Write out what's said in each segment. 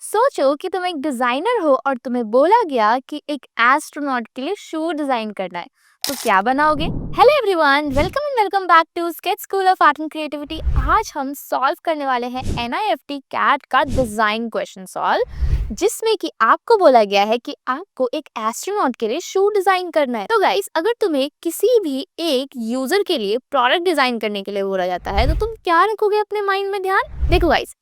सोचो कि तुम एक डिजाइनर हो और तुम्हें बोला गया कि एक एस्ट्रोनॉट के लिए शू डिजाइन करना है। तो क्या बनाओगे? Hello everyone, welcome and welcome back to sketch school of art and creativity. आज हम सॉल्व करने वाले हैं एनआईएफटी कैट का डिजाइन क्वेश्चन सॉल्व, जिसमें कि आपको बोला गया है कि आपको एक एस्ट्रोनॉट के लिए शू डिजाइन करना है। तो गाइस, अगर तुम्हें किसी भी एक यूजर के लिए प्रोडक्ट डिजाइन करने के लिए बोला जाता है तो तुम क्या रखोगे अपने माइंड में? ध्यान देखो गाइस,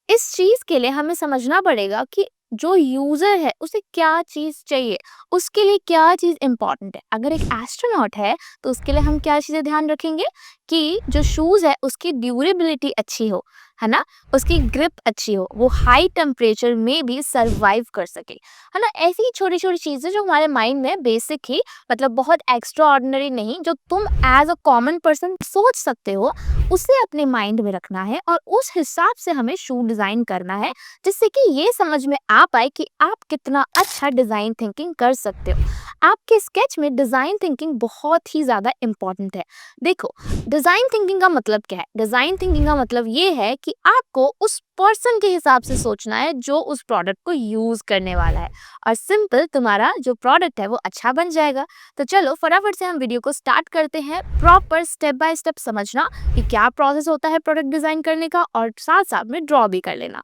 इस चीज के लिए हमें समझना पड़ेगा कि जो यूजर है उसे क्या चीज चाहिए, उसके लिए क्या चीज इंपॉर्टेंट है। अगर एक एस्ट्रोनॉट है तो उसके लिए हम क्या चीजें ध्यान रखेंगे कि जो शूज है उसकी ड्यूरेबिलिटी अच्छी हो, है ना, उसकी ग्रिप अच्छी हो, वो हाई टेम्परेचर में भी सरवाइव कर सके, है ना। ऐसी छोटी छोटी चीजें जो हमारे माइंड में बेसिक ही, मतलब बहुत एक्स्ट्रा ऑर्डिनरी नहीं, जो तुम एज अ कॉमन पर्सन सोच सकते हो, उसे अपने माइंड में रखना है और उस हिसाब से हमें शू डिजाइन करना है, जिससे कि ये समझ में आ पाए कि आप कितना अच्छा डिजाइन थिंकिंग कर सकते हो। आपके स्केच में डिजाइन थिंकिंग बहुत ही ज्यादा इंपॉर्टेंट है। देखो, डिजाइन थिंकिंग का मतलब क्या है? डिजाइन थिंकिंग का मतलब ये है कि आपको उस पर्सन के हिसाब से सोचना है जो उस प्रोडक्ट को यूज करने वाला है, और सिंपल तुम्हारा जो प्रोडक्ट है वो अच्छा बन जाएगा। तो चलो फटाफट से हम वीडियो को स्टार्ट करते हैं। प्रॉपर स्टेप बाय स्टेप समझना कि क्या प्रोसेस होता है प्रोडक्ट डिजाइन करने का, और साथ साथ में ड्रॉ भी कर लेना।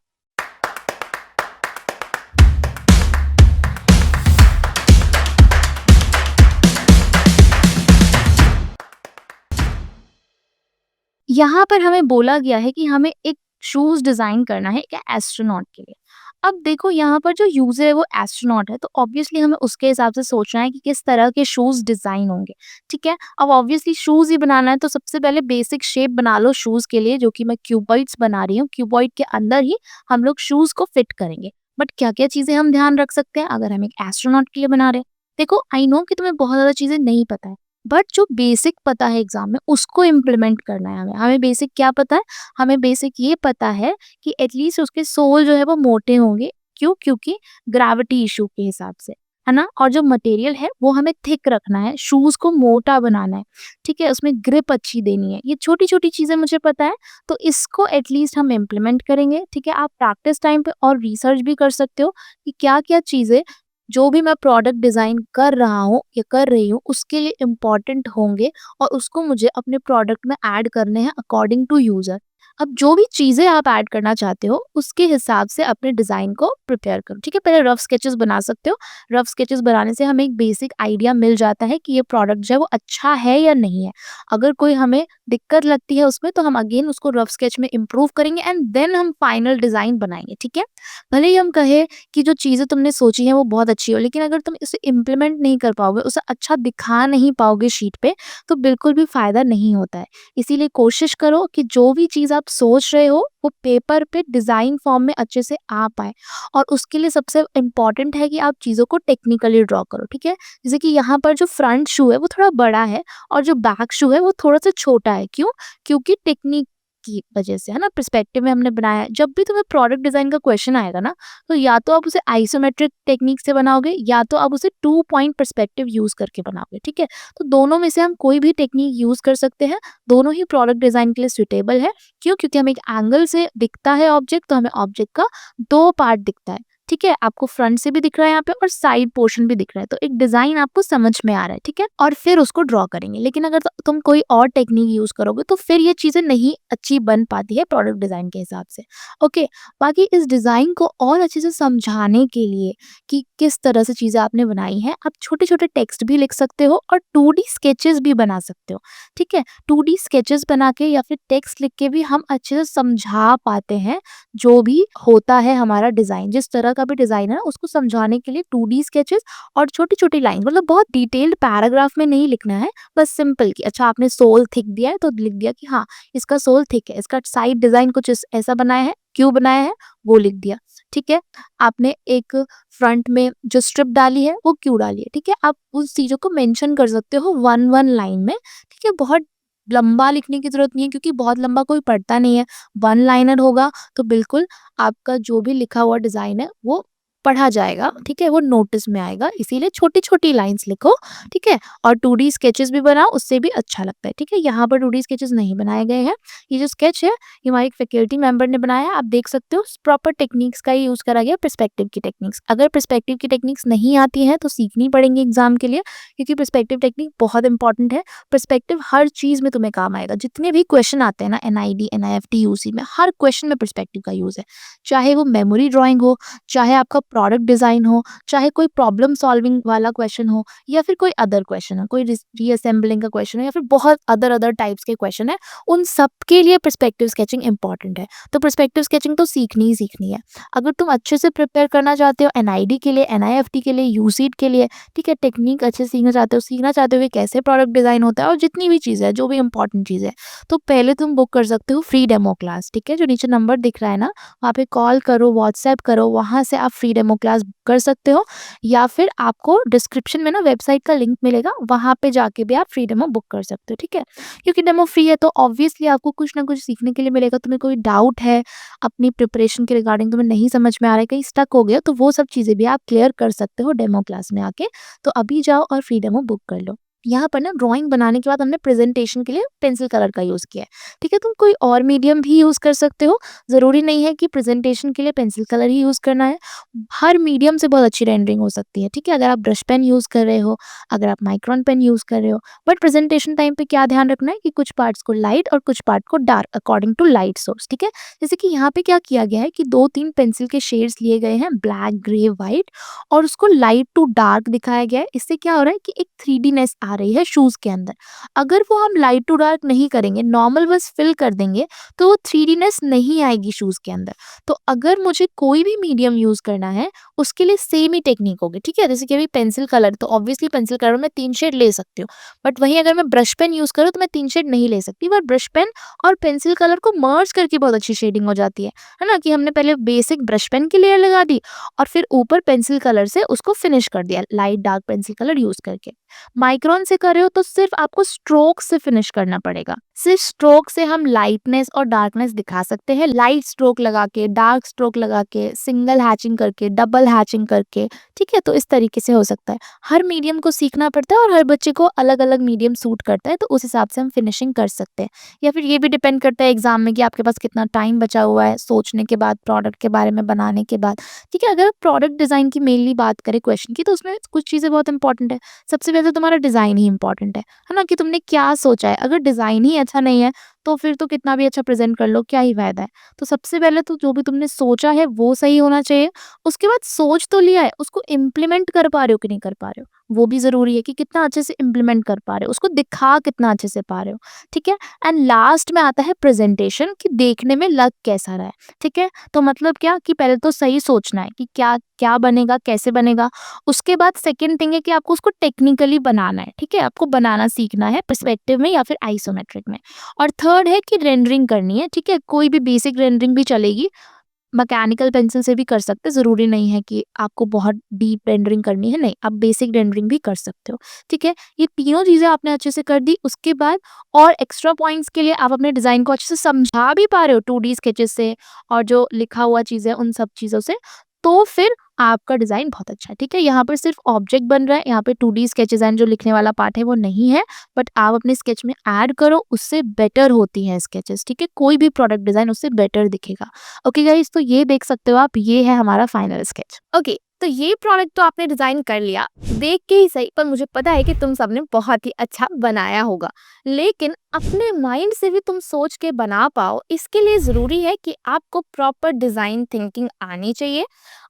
यहाँ पर हमें बोला गया है कि हमें एक शूज डिजाइन करना है एक एस्ट्रोनॉट के लिए। अब देखो, यहाँ पर जो यूजर है वो एस्ट्रोनॉट है, तो ऑब्वियसली हमें उसके हिसाब से सोचना है कि किस तरह के शूज डिजाइन होंगे। ठीक है, अब ऑब्वियसली शूज ही बनाना है तो सबसे पहले बेसिक शेप बना लो शूज के लिए, जो कि मैं क्यूबॉइड्स बना रही हूँ। क्यूबॉइड के अंदर ही हम लोग शूज को फिट करेंगे। बट क्या क्या चीजें हम ध्यान रख सकते हैं अगर हम एक एस्ट्रोनॉट के लिए बना रहे हैं? देखो, आई नो कि तुम्हें बहुत ज्यादा चीजें नहीं पता है, बट जो बेसिक पता है एग्जाम में उसको इम्प्लीमेंट करना है हमें। हमें बेसिक क्या पता है? हमें बेसिक ये पता है कि एटलीस्ट उसके सोल जो है वो मोटे होंगे। क्यों? क्योंकि ग्रेविटी इशू के हिसाब से, है ना। और जो मटेरियल है वो हमें थिक रखना है, शूज को मोटा बनाना है। ठीक है, उसमें ग्रिप अच्छी देनी है। ये छोटी छोटी चीजें मुझे पता है, तो इसको एटलीस्ट हम इम्प्लीमेंट करेंगे। ठीक है, आप प्रैक्टिस टाइम पे और रिसर्च भी कर सकते हो कि क्या क्या चीजें जो भी मैं प्रोडक्ट डिज़ाइन कर रहा हूँ या कर रही हूँ उसके लिए इम्पोर्टेंट होंगे, और उसको मुझे अपने प्रोडक्ट में ऐड करने हैं अकॉर्डिंग टू यूज़र। अब जो भी चीज़ें आप ऐड करना चाहते हो उसके हिसाब से अपने डिज़ाइन को प्रिपेयर करो। ठीक है, पहले रफ स्केचेस बना सकते हो। रफ स्केचेस बनाने से हमें एक बेसिक आइडिया मिल जाता है कि ये प्रोडक्ट जो है वो अच्छा है या नहीं है। अगर कोई हमें दिक्कत लगती है उसमें तो हम अगेन उसको रफ स्केच में इम्प्रूव करेंगे एंड देन हम फाइनल डिज़ाइन बनाएंगे। ठीक है, भले ही हम कहें कि जो चीज़ें तुमने सोची हैं वो बहुत अच्छी हो, लेकिन अगर तुम इसे इम्प्लीमेंट नहीं कर पाओगे, उसे अच्छा दिखा नहीं पाओगे शीट पे, तो बिल्कुल भी फ़ायदा नहीं होता है। इसीलिए कोशिश करो कि जो भी चीज़ आप सोच रहे हो वो पेपर पे डिज़ाइन फॉर्म में अच्छे से आ पाए, और उसके लिए सबसे इम्पोर्टेंट है कि आप चीज़ों को टेक्निकली ड्रॉ करो। ठीक है, जैसे कि यहाँ पर जो फ्रंट शू है वो थोड़ा बड़ा है और जो बैक शू है वो थोड़ा-सा छोटा है। क्यों? क्योंकि टेक्निक की वजह से, है ना, पर्सपेक्टिव में हमने बनाया है। जब भी तुम्हें प्रोडक्ट डिज़ाइन का क्वेश्चन आएगा ना, तो या तो आप उसे आइसोमेट्रिक टेक्निक से बनाओगे या तो आप उसे 2 पॉइंट पर्सपेक्टिव यूज़ करके बनाओगे। ठीक है? तो दोनों में से हम कोई भी टेक्निक यूज़ कर सकते हैं। दोनों ही प्रोडक्ट डिज़ाइन के लिए सूटेबल है। क्यों? क्योंकि हमें एक एंगल से दिखता है ऑब्जेक्ट, तो हमें ऑब्जेक्ट का 2 पार्ट दिखता है। ठीक है? आपको फ्रंट से भी दिख रहा है यहाँ पे और साइड पोर्शन भी दिख रहा है। तो एक डिज़ाइन आपको समझ में आ रहा है। ठीक है? और फिर उसको ड्रॉ करेंगे। लेकिन अगर तुम कोई और टेक्निक यूज़ करोगे तो फिर ये चीज़ें नहीं अच्छी बन पाती है प्रोडक्ट डिज़ाइन के हिसाब से। ओके, बाकी इस डिज़ाइन को और अच्छे से समझाने के लिए कि किस तरह से चीज़ें आपने बनाई हैं, आप छोटे-छोटे टेक्स्ट भी लिख सकते हो और 2D स्केचेस भी बना सकते हो। ठीक है? 2D स्केचेस बना के या फिर टेक्स्ट लिख के भी हम अच्छे से समझा पाते हैं जो भी होता है हमारा डिज़ाइन। जिस तरह का भी डिज़ाइन है उसको समझाने के लिए 2D स्केचेस और छोटी-छोटी लाइन, मतलब बहुत डिटेल्ड पैराग्राफ में नहीं लिखना है, बस सिंपल कि अच्छा आपने सोल थिक दिया है तो लिख दिया कि हाँ, इसका सोल थिक है, इसका साइड डिजाइन कुछ ऐसा बनाया है, क्यों बनाया है, वो लिख दिया। ठीक है, आपने एक फ्रंट में जो स्ट्रिप डाली है वो क्यों डाली है। ठीक है, आप उस चीजों को मेंशन कर सकते हो वन वन लाइन में। ठीक है, बहुत लंबा लिखने की जरूरत नहीं है क्योंकि बहुत लंबा कोई पढ़ता नहीं है। वन लाइनर होगा तो बिल्कुल आपका जो भी लिखा हुआ डिजाइन है वो पढ़ा जाएगा, ठीक है? वो नोटिस में आएगा, इसीलिए छोटी-छोटी लाइन्स लिखो, ठीक है? और 2D स्केचेस भी बनाओ, उससे भी अच्छा लगता है, ठीक है? यहाँ पर 2D स्केचेस नहीं बनाए गए हैं। ये जो स्केच है, ये हमारे एक फैकल्टी मेंबर ने बनाया है। आप देख सकते हो प्रॉपर टेक्निक्स का ही यूज़ करा गया, पर्सपेक्टिव की टेक्निक्स। अगर पर्सपेक्टिव की टेक्निक्स नहीं आती हैं, तो सीखनी पड़ेंगी एग्ज़ाम के लिए, क्योंकि पर्सपेक्टिव टेक्निक बहुत इंपॉर्टेंट है। पर्सपेक्टिव हर चीज़ में तुम्हें काम आएगा। जितने भी क्वेश्चन आते हैं ना एनआईडी, एनआईएफटी, यूसी में, हर क्वेश्चन में पर्सपेक्टिव का यूज़ है। चाहे वो मेमोरी ड्राइंग हो, चाहे आपका प्रोडक्ट डिज़ाइन हो, चाहे कोई प्रॉब्लम सॉल्विंग वाला क्वेश्चन हो, या फिर कोई अदर क्वेश्चन हो, कोई रीअसेंबलिंग का क्वेश्चन हो, या फिर बहुत अदर टाइप्स के क्वेश्चन है, उन सब के लिए पर्सपेक्टिव स्केचिंग इंपॉर्टेंट है। तो पर्सपेक्टिव स्केचिंग तो सीखनी ही सीखनी है। अगर तुम अच्छे से प्रिपेयर करना चाहते हो एनआईडी के लिए, एनआईएफटी के लिए, यूसीट के लिए, ठीक है, टेक्निक अच्छे से सीखना चाहते हो कि कैसे प्रोडक्ट डिज़ाइन होता है और जितनी भी चीज़ें हैं, जो भी इंपॉर्टेंट चीज़ है, तो पहले तुम बुक कर सकते हो फ्री डेमो क्लास, ठीक है? जो नीचे नंबर दिख रहा है ना, वहाँ पे कॉल करो, व्हाट्सएप करो, वहाँ से आप फ्री डेमो क्लास बुक कर सकते हो, या फिर आपको डिस्क्रिप्शन में ना वेबसाइट का लिंक मिलेगा, वहाँ पे जाके भी आप फ्री डेमो बुक कर सकते हो, ठीक है? क्योंकि डेमो फ्री है तो ऑब्वियसली आपको कुछ ना कुछ सीखने के लिए मिलेगा। तुम्हें कोई डाउट है अपनी प्रिपरेशन के रिगार्डिंग, तुम्हें नहीं समझ में आ रहा है, कहीं स्टक हो गया, तो वो सब चीज़ें भी आप क्लियर कर सकते हो डेमो क्लास में आके। तो अभी जाओ और फ्री डेमो बुक कर लो। यहाँ पर ना ड्राइंग बनाने के बाद हमने प्रेजेंटेशन के लिए पेंसिल कलर का यूज़ किया है, ठीक है? तुम कोई और मीडियम भी यूज़ कर सकते हो, ज़रूरी नहीं है कि प्रेजेंटेशन के लिए पेंसिल कलर ही यूज़ करना है। हर मीडियम से बहुत अच्छी रेंडरिंग हो सकती है, ठीक है? अगर आप ब्रश पेन यूज़ कर रहे हो, अगर आप माइक्रोन पेन यूज़ कर रहे हो, बट प्रेजेंटेशन टाइम पे क्या ध्यान रखना है कि कुछ पार्ट्स को लाइट और कुछ पार्ट को dark according to light source, ठीक है? जैसे कि यहाँ पे क्या किया गया है कि 2-3 पेंसिल के शेड्स लिए गए हैं, ब्लैक, ग्रे, व्हाइट, और उसको लाइट टू डार्क दिखाया गया है। इससे क्या हो रहा है कि एक 3Dनेस आ रही है शूज़ के अंदर। अगर वो हम लाइट टू डार्क नहीं करेंगे, नॉर्मल बस फिल कर देंगे, तो वो 3Dनेस नहीं आएगी शूज़ के अंदर। तो अगर मुझे कोई भी मीडियम यूज़ करना है, उसके लिए सेम ही टेक्निक होगी, ठीक है? जैसे कि अभी पेंसिल कलर, तो ऑब्वियसली पेंसिल कलर में 3 शेड ले सकती हूँ, बट वहीं अगर मैं ब्रश पेन यूज़ करूँ तो मैं 3 शेड नहीं ले सकती। बट ब्रश पेन और पेंसिल कलर को मर्ज करके बहुत अच्छी शेडिंग हो जाती है ना? कि हमने पहले बेसिक ब्रश पेन की लेयर लगा दी और फिर ऊपर पेंसिल कलर से उसको फिनिश कर दिया, light dark pencil colour use करके। माइक्रोन से कर रहे हो तो सिर्फ आपको स्ट्रोक से फिनिश करना पड़ेगा। सिर्फ स्ट्रोक से हम लाइटनेस और डार्कनेस दिखा सकते हैं, लाइट स्ट्रोक लगा के, डार्क स्ट्रोक लगा के, सिंगल हैचिंग करके, डबल हैचिंग करके, ठीक है? तो इस तरीके से हो सकता है। हर मीडियम को सीखना पड़ता है और हर बच्चे को अलग-अलग मीडियम सूट करता है, तो उस हिसाब से हम फिनिशिंग कर सकते हैं। या फिर ये भी डिपेंड करता है एग्जाम में कि आपके पास कितना टाइम बचा हुआ है सोचने के बाद, प्रोडक्ट के बारे में बनाने के बाद, ठीक है? अगर प्रोडक्ट डिज़ाइन की मेनली बात करें क्वेश्चन की, तो उसमें कुछ चीज़ें बहुत इंपॉर्टेंट है। सबसे पहले तो तुम्हारा डिज़ाइन ही इंपॉर्टेंट है ना? कि तुमने क्या सोचा है। अगर डिज़ाइन ही अच्छा नहीं है, तो फिर तो कितना भी अच्छा प्रेज़ेंट कर लो, क्या ही फ़ायदा है। तो सबसे पहले तो जो भी तुमने सोचा है वो सही होना चाहिए। उसके बाद सोच तो लिया है, उसको इम्प्लीमेंट कर पा रहे हो कि नहीं कर पा रहे हो, वो भी ज़रूरी है कि कितना अच्छे से इम्प्लीमेंट कर पा रहे हो, उसको दिखा कितना अच्छे से पा रहे हो, ठीक है? एंड लास्ट में आता है प्रेज़ेंटेशन, कि देखने में लग कैसा रहा है, ठीक है? तो मतलब क्या कि पहले तो सही सोचना है कि क्या क्या बनेगा, कैसे बनेगा। उसके बाद सेकंड थिंग है कि आपको उसको टेक्निकली बनाना है, ठीक है? आपको बनाना सीखना है पर्सपेक्टिव में या फिर आइसोमेट्रिक में। और थर्ड है कि रेंडरिंग करनी है, ठीक है? कोई भी बेसिक रेंडरिंग भी चलेगी, मैकेनिकल पेंसिल से भी कर सकते हैं, ज़रूरी नहीं है कि आपको बहुत डीप रेंडरिंग करनी है, नहीं, आप बेसिक रेंडरिंग भी कर सकते हो, ठीक है? ये तीनों चीज़ें आपने अच्छे से कर दी, उसके बाद और एक्स्ट्रा पॉइंट्स के लिए आप अपने डिज़ाइन को अच्छे से समझा भी पा रहे हो 2D स्केचेस से और जो लिखा हुआ चीज़ है उन सब चीज़ों से, तो फिर आपका डिज़ाइन बहुत अच्छा है, ठीक है? यहाँ पर सिर्फ ऑब्जेक्ट बन रहा है, यहाँ पे 2D स्केचेस एंड जो लिखने वाला पार्ट है वो नहीं है, बट आप अपने स्केच में ऐड करो, उससे बेटर होती हैं स्केचेस, ठीक है? कोई भी प्रोडक्ट डिज़ाइन उससे बेटर दिखेगा। ओके गाइस, तो ये देख सकते हो आप, ये है हमारा फाइनल स्केच। ओके, तो ये प्रोडक्ट तो आपने डिजाइन कर लिया, देख के ही सही, पर मुझे पता है कि तुम सबने बहुत ही अच्छा बनाया होगा। लेकिन अपने माइंड से भी तुम सोच के बना पाओ, इसके लिए जरूरी है कि आपको प्रॉपर डिजाइन थिंकिंग आनी चाहिए।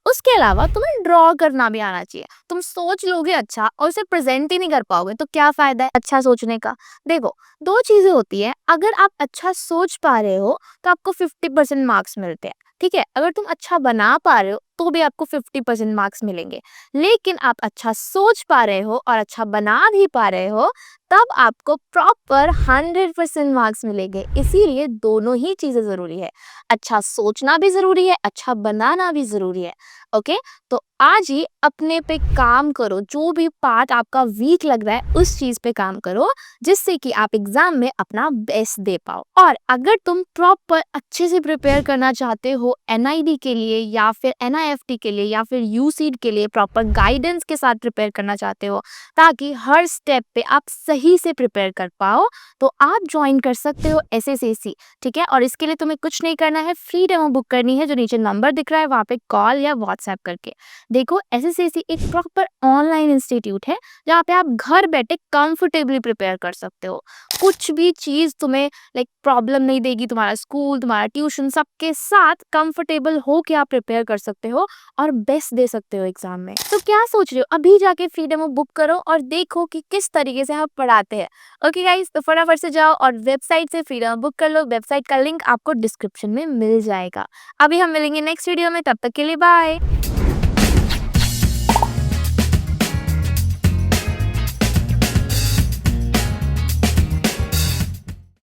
उसके अलावा तुम्हें ड्रॉ करना भी आना चाहिए। तुम सोच लोगे अच्छा और उसे प्रेजेंट ही नहीं कर पाओगे तो क्या फायदा है अच्छा सोचने का। देखो, दो चीजें होती है, अगर आप अच्छा सोच पा रहे हो तो आपको 50% मार्क्स मिलते हैं, ठीक है? अगर तुम अच्छा बना पा रहे हो तो भी आपको 50% मार्क्स मिलेंगे। लेकिन आप अच्छा सोच पा रहे हो और अच्छा बना भी पा रहे हो, तब आपको प्रॉपर 100% मार्क्स मिलेंगे। इसीलिए दोनों ही चीजें जरूरी है, अच्छा सोचना भी जरूरी है, अच्छा बनाना भी जरूरी है। ओके, तो आज ही अपने पे काम करो, जो भी पार्ट आपका वीक लग रहा है उस चीज पे काम करो, जिससे कि आप एग्जाम में अपना बेस्ट दे पाओ। और अगर तुम प्रॉपर अच्छे से प्रिपेयर करना चाहते हो एनआईडी के लिए या फिर एनआईएफ एनआईएफटी के लिए या फिर यूसीड के लिए प्रॉपर गाइडेंस के साथ प्रिपेयर करना चाहते हो ताकि हर स्टेप पे आप सही से प्रिपेयर कर पाओ, तो आप ज्वाइन कर सकते हो एसएसएसी। ठीक है, और इसके लिए तुम्हें कुछ नहीं करना है, फ्री डेमो बुक करनी है, जो नीचे नंबर दिख रहा है वहाँ पे कॉल या व्हाट्सएप करके। देखो, एसएसएसी एक प्रॉपर ऑनलाइन इंस्टीट्यूट है जहाँ पे आप घर बैठे कंफर्टेबली प्रिपेयर कर सकते हो। कुछ भी चीज़ तुम्हें लाइक प्रॉब्लम नहीं देगी, तुम्हारा स्कूल, तुम्हारा ट्यूशन सबके साथ कंफर्टेबल हो के आप प्रिपेयर कर सकते हो और बेस्ट दे सकते हो एग्जाम में। तो क्या सोच रहे हो, अभी जाके फ्री डेमो बुक करो और देखो कि किस तरीके से हम पढ़ाते हैं। ओके गाइस, तो फटाफट से जाओ और वेबसाइट से फ्री डेमो बुक कर लो। वेबसाइट का लिंक आपको डिस्क्रिप्शन में मिल जाएगा। अभी हम मिलेंगे नेक्स्ट वीडियो में, तब तक के लिए बाय।